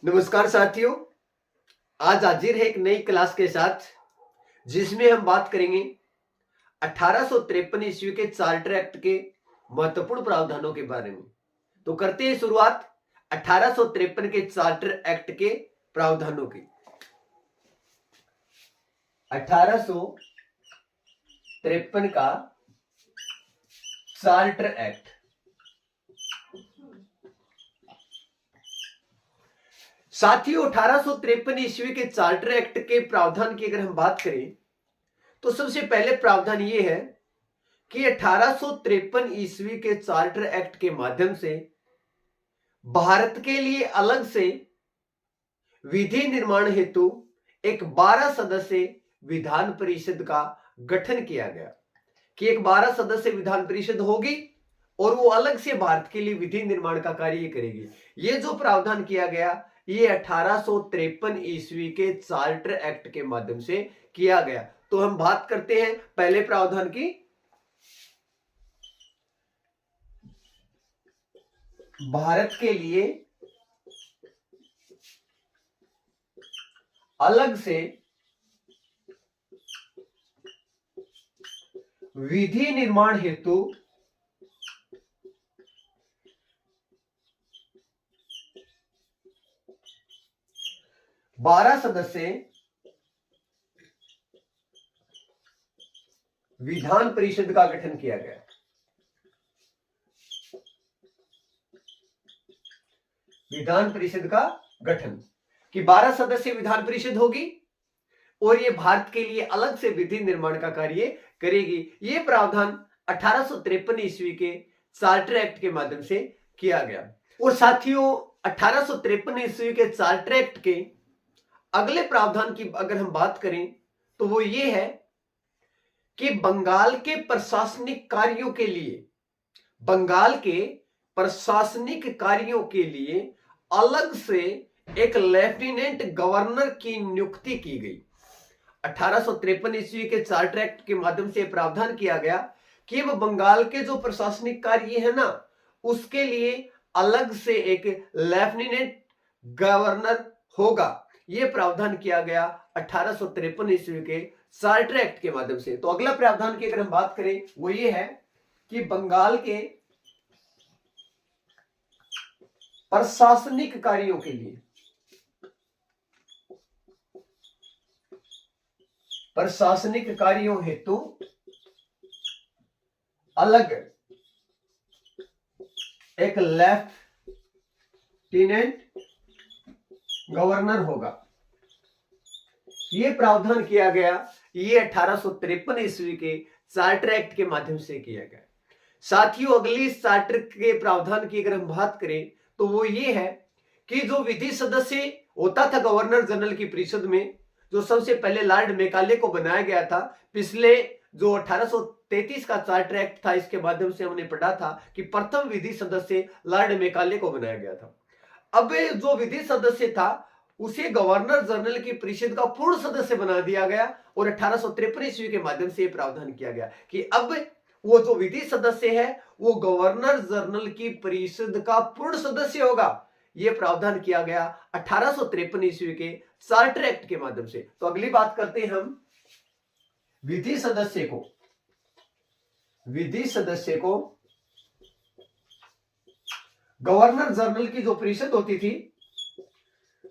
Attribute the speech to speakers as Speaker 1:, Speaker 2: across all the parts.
Speaker 1: नमस्कार साथियों। आज हाजिर है एक नई क्लास के साथ जिसमें हम बात करेंगे 1853 ईस्वी के चार्टर एक्ट के महत्वपूर्ण प्रावधानों के बारे में। तो करते हैं शुरुआत 1853 के चार्टर एक्ट के प्रावधानों की। 1853 का चार्टर एक्ट। साथियों, 1853 ईस्वी के चार्टर एक्ट के प्रावधान की अगर हम बात करें तो सबसे पहले प्रावधान यह है कि 1853 ईस्वी के चार्टर एक्ट के माध्यम से भारत के लिए अलग से विधि निर्माण हेतु एक 12 सदस्य विधान परिषद का गठन किया गया कि एक 12 सदस्य विधान परिषद होगी और वो अलग से भारत के लिए विधि निर्माण का कार्य करेगी। ये जो प्रावधान किया गया ये 1853 ईस्वी के चार्टर एक्ट के माध्यम से किया गया। तो हम बात करते हैं पहले प्रावधान की। भारत के लिए अलग से विधि निर्माण हेतु बारह सदस्य विधान परिषद का गठन किया गया। विधान परिषद का गठन कि 12 सदस्य विधान परिषद होगी और ये भारत के लिए अलग से विधि निर्माण का कार्य करेगी। ये प्रावधान 1853 ईस्वी के चार्टर एक्ट के माध्यम से किया गया। और साथियों, 1853 ईस्वी के चार्टर एक्ट के अगले प्रावधान की अगर हम बात करें तो वो ये है कि बंगाल के प्रशासनिक कार्यों के लिए अलग से एक लेफ्टिनेंट गवर्नर की नियुक्ति की गई। 1853 ईस्वी के चार्टर एक्ट के माध्यम से प्रावधान किया गया कि वह बंगाल के जो प्रशासनिक कार्य है ना उसके लिए अलग से एक लेफ्टिनेंट गवर्नर होगा। यह प्रावधान किया गया 1853 ईस्वी के चार्टर एक्ट के माध्यम से। तो अगला प्रावधान की अगर हम बात करें वो ये है कि बंगाल के प्रशासनिक कार्यों के लिए हेतु अलग एक लेफ्टिनेंट गवर्नर होगा। यह प्रावधान किया गया, ये 1853 ईस्वी के चार्टर एक्ट के माध्यम से किया गया। साथियों, अगली चार्टर के प्रावधान की अगर हम बात करें तो वो ये है कि जो विधि सदस्य होता था गवर्नर जनरल की परिषद में, जो सबसे पहले लॉर्ड मैकाले को बनाया गया था। पिछले जो 1833 का चार्टर एक्ट था इसके माध्यम से हमने पढ़ा था कि प्रथम विधि सदस्य लॉर्ड मैकाले को बनाया गया था। अब जो विधि सदस्य था उसे गवर्नर जनरल की परिषद का पूर्ण सदस्य बना दिया गया और 1853 ईस्वी के माध्यम से प्रावधान किया गया कि अब वो जो विधि सदस्य है वो गवर्नर जनरल की परिषद का पूर्ण सदस्य होगा। यह प्रावधान किया गया 1853 ईस्वी के चार्टर एक्ट के माध्यम से। तो अगली बात करते हैं हम विधि सदस्य को गवर्नर जनरल की जो परिषद होती थी,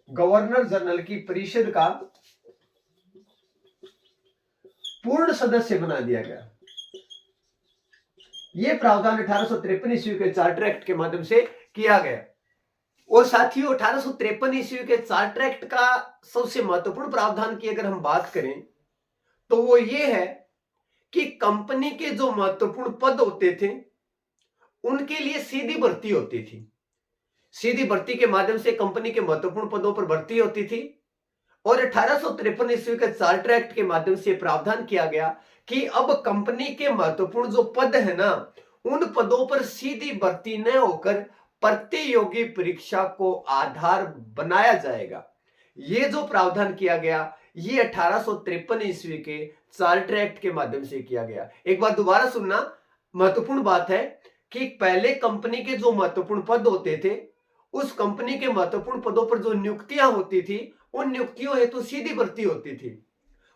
Speaker 1: गवर्नर जनरल की परिषद का पूर्ण सदस्य बना दिया गया। यह प्रावधान 1853 ईस्वी के चार्टर एक्ट के माध्यम से किया गया। और साथियों, 1853 ईस्वी के चार्टर एक्ट का सबसे महत्वपूर्ण प्रावधान की अगर हम बात करें तो वो ये है कि कंपनी के जो महत्वपूर्ण पद होते थे उनके लिए सीधी भर्ती होती थी। सीधी भर्ती के माध्यम से कंपनी के महत्वपूर्ण पदों पर भर्ती होती थी। और 1853 ईस्वी के चार्टर एक्ट के माध्यम से प्रावधान किया गया कि अब कंपनी के महत्वपूर्ण जो पद है ना उन पदों पर सीधी भर्ती न होकर प्रतियोगी परीक्षा को आधार बनाया जाएगा। ये जो प्रावधान किया गया ये 1853 ईस्वी के चार्टर एक्ट के माध्यम से किया गया। एक बात दोबारा सुनना, महत्वपूर्ण बात है कि पहले कंपनी के जो महत्वपूर्ण पद होते थे उस कंपनी के महत्वपूर्ण पदों पर जो नियुक्तियां होती थी उन नियुक्तियों हेतु सीधी भर्ती होती थी।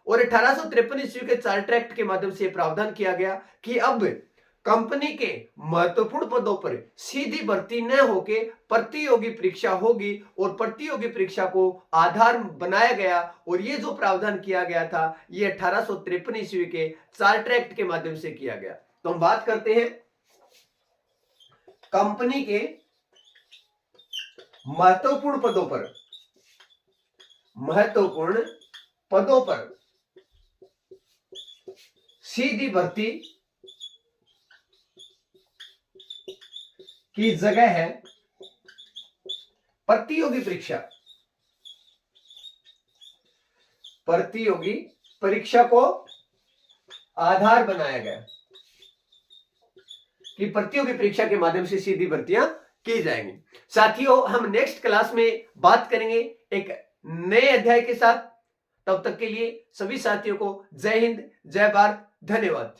Speaker 1: और 1853 ईस्वी के चार्टर एक्ट के माध्यम से प्रावधान किया गया कि अब कंपनी के महत्वपूर्ण पदों पर सीधी भर्ती न होके प्रतियोगी परीक्षा होगी और प्रतियोगी परीक्षा को आधार बनाया गया। और ये जो प्रावधान किया गया था ये 1853 ईस्वी के चार्टर एक्ट के माध्यम से किया गया। तो हम बात करते हैं कंपनी के महत्वपूर्ण पदों पर सीधी भर्ती की जगह है प्रतियोगी परीक्षा को आधार बनाया गया कि प्रतियोगी परीक्षा के माध्यम से सीधी भर्तियां की जाएंगी। साथियों, हम नेक्स्ट क्लास में बात करेंगे एक नए अध्याय के साथ। तब तक के लिए सभी साथियों को जय हिंद, जय भारत, धन्यवाद।